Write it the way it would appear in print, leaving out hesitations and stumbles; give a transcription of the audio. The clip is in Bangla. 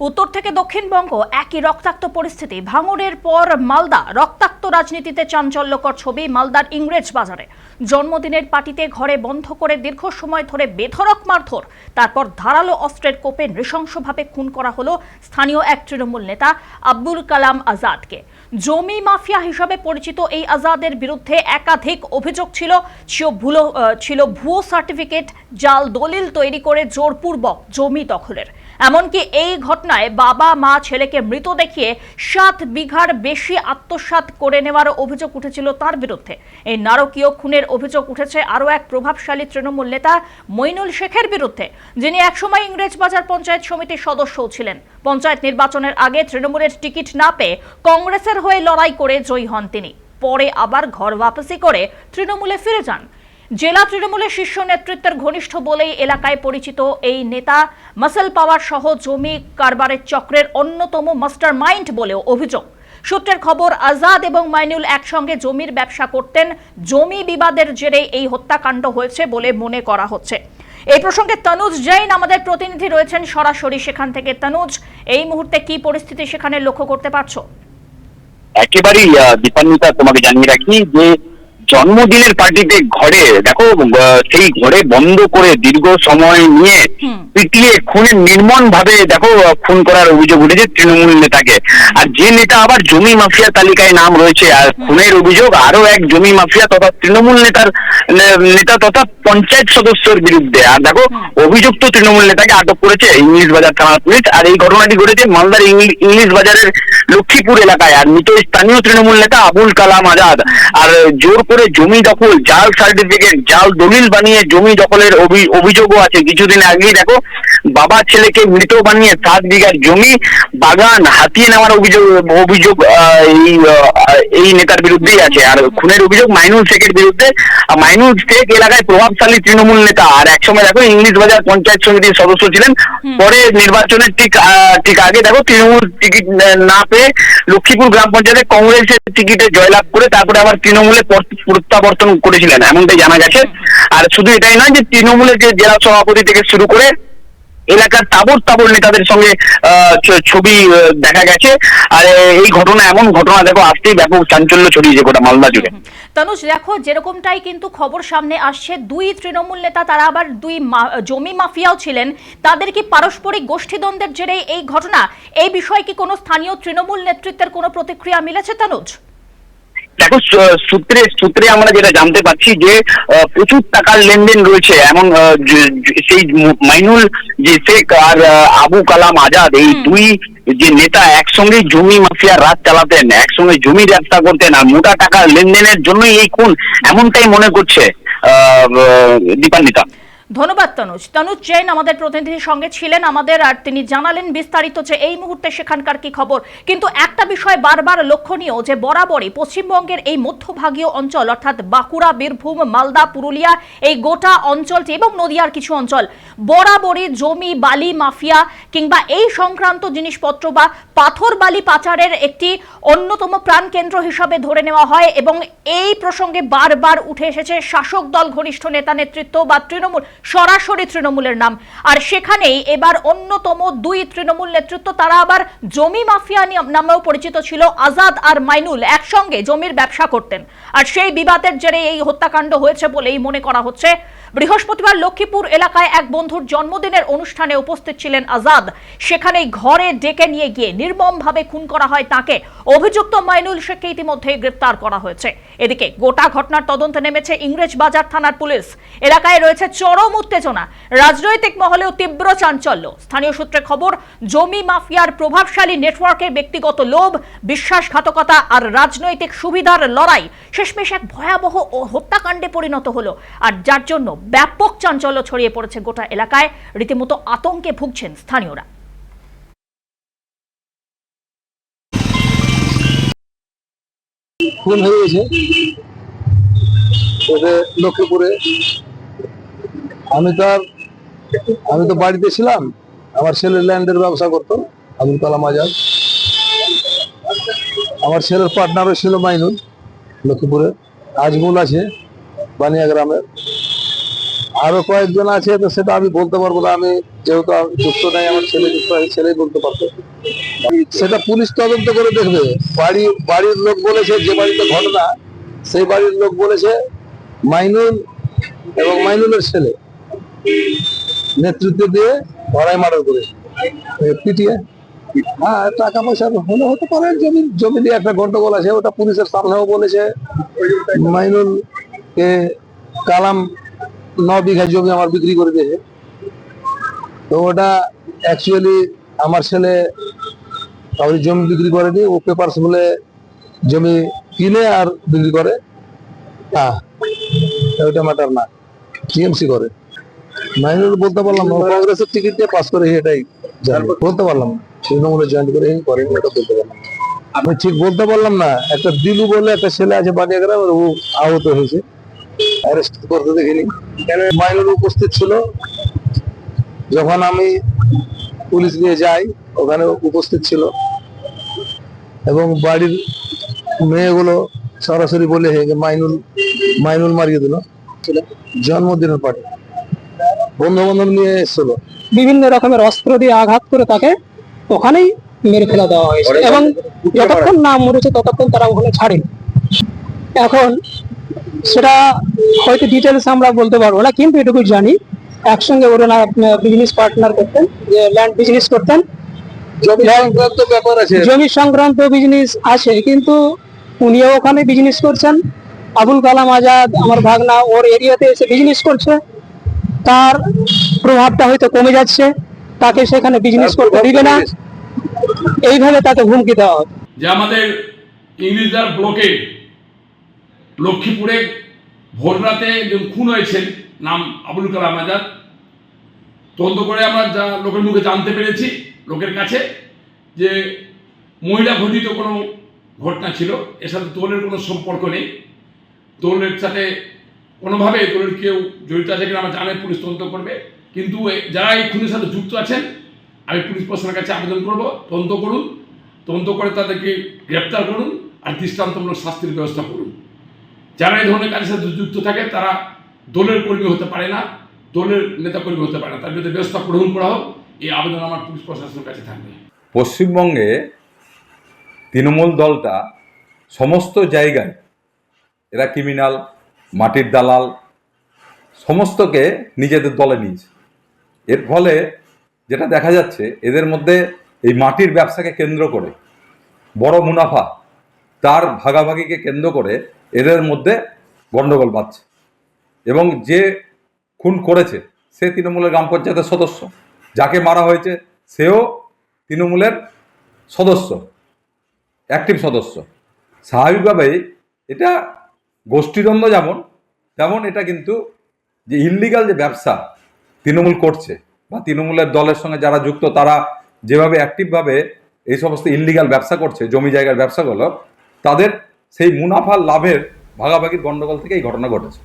উত্তর থেকে দক্ষিণবঙ্গ একই রক্তাক্ত পরিস্থিতি। ভাঙড়ের পর মালদা, রক্তাক্ত রাজনীতিতে চাঞ্চল্যকর ছবি মালদার ইংরেজ বাজারে। জন্মদিনের পার্টিতে ঘরে বন্ধ করে দীর্ঘ সময় ধরে বেধড়ক মারধর, তারপর ধারালো অস্ত্রের কোপে নৃশংসভাবে খুন করা হলো স্থানীয় এক তৃণমূল নেতা আব্দুল কালাম আজাদকে। জমি মাফিয়া হিসাবে পরিচিত এই আজাদের বিরুদ্ধে একাধিক অভিযোগ ছিল ভুয়ো সার্টিফিকেট, জাল দলিল তৈরি করে জোরপূর্বক জমি দখলের। এমনকি এই ঘটনায় বাবা মা ছেলেকে মৃত দেখিয়ে 7 বিঘার বেশি আত্মসাৎ করে নেওয়ার অভিযোগ উঠেছিল তার বিরুদ্ধে। এই নারকীয় খুনের অভিযোগ উঠেছে আরও এক প্রভাবশালী তৃণমূল নেতা মইনুল শেখের বিরুদ্ধে, যিনি একসময় ইংরেজবাজার পঞ্চায়েত সমিতির সদস্যও ছিলেন। পঞ্চায়েত নির্বাচনের আগে তৃণমূলের টিকিট না পেয়ে কংগ্রেসের হয়ে লড়াই করে জয়ী হন তিনি। পরে আবার ঘর ওয়াপসি করে তৃণমূলে ফিরে যান। জেলা তৃণমূলের শীর্ষ নেতৃত্বের ঘনিষ্ঠ বলেই এলাকায় পরিচিত এই নেতা মাসল পাওয়ার সহ জমি কারবারের চক্রের অন্যতম মাস্টার মাইন্ড বলেও অভিযোগ। সূত্রের খবর, আজাদ এবং মাইনুল একসঙ্গে জমির ব্যবসা করতেন। জমি বিবাদের জেরে এই হত্যাকাণ্ড হয়েছে বলে মনে করা হচ্ছে। এই প্রসঙ্গে তনুজ জৈন আমাদের প্রতিনিধি রয়েছেন সরাসরি সেখান থেকে। তনুজ, এই মুহূর্তে কি পরিস্থিতি সেখানে লক্ষ্য করতে পারছো? একেবারেই দীপান্বিতা, তোমাকে জানিয়ে রাখি যে জন্মদিনের পার্টিতে ঘরে দেখো সেই ঘরে বন্ধ করে দীর্ঘ সময় নিয়ে পিটিয়ে খুনের নির্মম ভাবে দেখো খুন করার অভিযোগ উঠেছে তৃণমূল নেতাকে। আর যে নেতা আবার জমি মাফিয়া তালিকায় নাম রয়েছে, আর খুনের অভিযোগ আরো এক জমি মাফিয়া তথা তৃণমূল নেতা তথা পঞ্চায়েত সদস্যের বিরুদ্ধে। আর দেখো অভিযুক্ত তৃণমূল নেতাকে আটক করেছে ইংলিশ বাজার থানার পুলিশ। আর এই ঘটনাটি ঘটেছে মালদার ইংলিশ বাজারের লক্ষ্মীপুর এলাকায়। আর মৃত স্থানীয় তৃণমূল নেতা আবুল কালাম আজাদ আর জোর করে জমি দখল, জাল সার্টিফিকেট, জাল দলিল বানিয়ে জমি দখলের অভিযোগও আছে। কিছুদিন আগেই দেখো বাবা ছেলেকে মৃত বানিয়ে 7 বিঘার জমি বাগান হাতিয়ে নেওয়ার অভিযোগ এই নেতার বিরুদ্ধেই আছে। আর খুনের অভিযোগ মাইনুল শেখের বিরুদ্ধে। মাইনুল শেখ এলাকায় প্রভাবশালী তৃণমূল নেতা, আর একসময় দেখো ইংলিশ বাজার পঞ্চায়েত সমিতির সদস্য ছিলেন। পরে নির্বাচনের ঠিক আগে দেখো তৃণমূল টিকিট না পেয়ে লক্ষ্মীপুর গ্রাম পঞ্চায়েতে কংগ্রেসের টিকিটে জয়লাভ করে তারপরে আবার তৃণমূলে প্রত্যাবর্তন করেছিলেন, এমনটাই জানা গেছে। আর শুধু এটাই নয় যে তৃণমূলের যে জেলা সভাপতি থেকে শুরু করে এলাকার তাবর নেতাদের সঙ্গে ছবি দেখা গেছে। আর এই ঘটনা এমন ঘটনা দেখো আসতেই ব্যাপক চাঞ্চল্য ছড়িয়েছে গোটা মালদা জুড়ে। তনুজ, দেখো যেরকমটাই কিন্তু খবর সামনে আসছে, 2 তৃণমূল নেতা, তারা আবার 2 জমি মাফিয়াও ছিলেন। তাদের কি পারস্পরিক গোষ্ঠীদ্বন্দ্বের জেরে এই ঘটনা? এই বিষয়ে কি কোনো স্থানীয় তৃণমূল নেতৃত্বের কোনো প্রতিক্রিয়া মিলেছে তনুজ? দেখো সূত্রে আমরা যেটা জানতে পারছি যে প্রচুর টাকার লেনদেন রয়েছে। এমন সেই মাইনুল যে শেখ আর আবু কালাম আজাদ, এই 2 যে নেতা একসঙ্গে জমি মাফিয়া রাত চালাতেন, একসঙ্গে জমি ব্যবসা করতেন, আর মোটা টাকার লেনদেনের জন্যই এই খুন, এমনটাই মনে করছে দীপান্বিতা। ধন্যবাদ তনুজ। তনুজ জৈন আমাদের প্রতিনিধির সঙ্গে ছিলেন আমাদের, আর তিনি জানালেন বিস্তারিত যে এই মুহূর্তে সেখানকার কি খবর। কিন্তু একটা বিষয় বারবার লক্ষণীয়, যে বরাবরই পশ্চিমবঙ্গের এই মধ্যভাগীয় অঞ্চল অর্থাৎ বাঁকুড়া, বীরভূম, মালদা, পুরুলিয়া, এই গোটা অঞ্চলটি এবং নদিয়ার কিছু অঞ্চল বরাবরই জমি বালি মাফিয়া কিংবা এই সংক্রান্ত জিনিসপত্র বা পাথর বালি পাচারের একটি অন্যতম প্রাণকেন্দ্র হিসাবে ধরে নেওয়া হয়। এবং এই প্রসঙ্গে বারবার উঠে এসেছে শাসক দল ঘনিষ্ঠ নেতা নেতৃত্ব বা তৃণমূল, সরাসরি তৃণমূলের নাম। আর সেখানেই এবার অন্যতম 2 তৃণমূল নেতৃত্ব, তারা আবার জমি মাফিয়া নামেও পরিচিত ছিল। আজাদ আর মাইনুল একসঙ্গে জমির ব্যবসা করতেন, আর সেই বিবাদের জেরে এই হত্যাকাণ্ড হয়েছে বলেই মনে করা হচ্ছে। বৃহস্পতিবার লক্ষ্মীপুর এলাকায় এক বন্ধুর জন্মদিনের অনুষ্ঠানে উপস্থিত ছিলেন আজাদ। সেখানেই ঘরে ডেকে নিয়ে গিয়ে নির্মমভাবে খুন করা হয় তাকে। অভিযুক্ত মাইনুল শেখকে ইতিমধ্যেই গ্রেপ্তার করা হয়েছে। এদিকে গোটা ঘটনার তদন্তে নেমেছে ইংরেজ বাজার থানার পুলিশ। এলাকায় রয়েছে চরম উত্তেজনা, রাজনৈতিক মহলেও তীব্র চাঞ্চল্য। স্থানীয় সূত্রে খবর, জমি মাফিয়ার প্রভাবশালী নেটওয়ার্কের ব্যক্তিগত লোভ, বিশ্বাসঘাতকতা আর রাজনৈতিক সুবিধার লড়াই শেষমেশ এক ভয়াবহ হত্যাকাণ্ডে পরিণত হলো। আর যার জন্য ব্যাপক চাঞ্চল্য ছড়িয়ে পড়েছে গোটা এলাকায়। রীতিমতো আতঙ্কে ভুগছেন স্থানীয়রা। খুন হয়ে গেছে লক্ষ্মীপুরে। আমি তো বাড়িতে ছিলাম, আমার ছেলের ল্যান্ডের ব্যবসা করতো আবুল কালাম আজাদ। আমার ছেলের পার্টনারও ছিল মাইনুল, লক্ষ্মীপুরে। আজমুল আছে বানিয়া গ্রামের। আরো কয়েকজন আছে, তো সেটা আমি বলতে পারবো না। আমি যেহেতু যুক্ত নাই, আমার ছেলে যুক্ত আছে, ছেলেই বলতে পারতো। সেটা পুলিশ তদন্ত করে দেখবে। বাড়ির লোক বলেছে, যে বাড়িতে ঘটনা সেই বাড়ির লোক বলেছে মাইনুল এবং মাইনুলের ছেলে নেতৃত্ব দিয়ে ধরাই মার্ডার করে পিটিয়ে। হ্যাঁ, টাকা পয়সা হলে হতে পারে, জমি দিয়ে একটা গন্ডগোল আছে, ওটা পুলিশের সামনেও বলেছে। মাইনুল কে কালাম 9 বিঘা জমি আমার বিক্রি করে দিয়েছে। তো ওটা অ্যাকচুয়ালি আমার ছেলে কাউরি জমি বিক্রি করেনি, ও পেপারস বলে জমি কিনে আর বিক্রি করে। হ্যাঁ, ওইটা ম্যাটার না, টিএমসি করে। মাইনুল বলতে পারলাম না, কংগ্রেসের টিকিট দিয়ে পাস করে, এটাই বলতে পারলাম না। তৃণমূলে জয়েন করে করেনি, এটা বলতে পারলাম না। আমি ঠিক বলতে পারলাম না। একটা দিলু বলে একটা ছেলে আছে বাগেগড়া, ও আহত হয়েছে, অ্যারেস্ট করতে দেখিনি। মাইনুল উপস্থিত ছিল যখন আমি পুলিশ নিয়ে যাই, ওখানে উপস্থিত ছিল। এবং বাড়ির মেয়েগুলো সরাসরি বলে মাইনুল মারিয়ে দিল। জন্মদিনের পার্টি বন্ধু বান্ধব নিয়ে এসেছিল, বিভিন্ন রকমের অস্ত্র দিয়ে আঘাত করে তাকে ওখানেই মেরে ফেলা দেওয়া হয়েছে, এবং যতক্ষণ না মরেছে ততক্ষণ তারা ওখানে ছাড়েন। এখন সেটা হয়তো ডিটেলস আমরা বলতে পারবো না, কিন্তু এটুকু জানি একসঙ্গে ওরা বিজনেস পার্টনার করতেন, যে ল্যান্ড বিজনেস করতেন। জমি সংক্রান্ত ব্যাপার আছে, জমি সংক্রান্ত বিজনেস আছে, কিন্তু উনিও ওখানে বিজনেস করছেন। আবুল কালাম আজাদ আমার ভাগনা ওর এরিয়াতে এসে বিজনেস করছে, তার প্রভাবটা হয়তো কমে যাচ্ছে, তাকে সেখানে বিজনেস করতে দিবে না, এইভাবে তাকে হুমকি দেওয়া হয়। যে আমাদের ইংলিশদার ব্লকে লক্ষ্মীপুরে ভোররাতে যে খুন হয়েছেন, নাম আবুল কালাম আজাদ, তদন্ত করে আমরা যা লোকের মুখে জানতে পেরেছি, লোকের কাছে, যে মহিলা ঘটিত কোনো ঘটনা ছিল, এর সাথে দলের কোনো সম্পর্ক নেই। দলের সাথে কোনোভাবে দলের কেউ জড়িত আছে কিনা আমরা জানি, পুলিশ তদন্ত করবে। কিন্তু যারা এই খুনের সাথে যুক্ত আছেন, আমি পুলিশ প্রশাসনের কাছে আবেদন করব, তদন্ত করুন, তদন্ত করে তাদেরকে গ্রেপ্তার করুন আর দৃষ্টান্তমূলক শাস্তির ব্যবস্থা করুন। যারা এই ধরনের কাজের সাথে যুক্ত থাকে তারা দলের কর্মী হতে পারে না, দলের নেতাকর্মী হতে পারে না, তার বিরুদ্ধে ব্যবস্থা গ্রহণ করা হোক, এই আবেদন আমার পুলিশ প্রশাসনের কাছে থাকবে। পশ্চিমবঙ্গে তৃণমূল দলটা সমস্ত জায়গায় এরা ক্রিমিনাল, মাটির দালাল, সমস্তকে নিজেদের দলে নিয়েছে। এর ফলে যেটা দেখা যাচ্ছে, এদের মধ্যে এই মাটির ব্যবসাকে কেন্দ্র করে বড় মুনাফা, তার ভাগাভাগিকে কেন্দ্র করে এদের মধ্যে গণ্ডগোল বাঁধছে। এবং যে খুন করেছে সে তৃণমূলের গ্রাম পঞ্চায়েতের সদস্য, যাকে মারা হয়েছে সেও তৃণমূলের সদস্য, অ্যাক্টিভ সদস্য। স্বাভাবিকভাবেই এটা গোষ্ঠীদ্বন্দ্ব তেমন এটা কিন্তু যে ইললিগাল যে ব্যবসা তৃণমূল করছে, বা তৃণমূলের দলের সঙ্গে যারা যুক্ত তারা যেভাবে অ্যাক্টিভভাবে এই সমস্ত ইললিগাল ব্যবসা করছে, জমি জায়গার ব্যবসাগুলো, তাদের সেই মুনাফার লাভের ভাগাভাগির গণ্ডগোল থেকে এই ঘটনা ঘটেছে।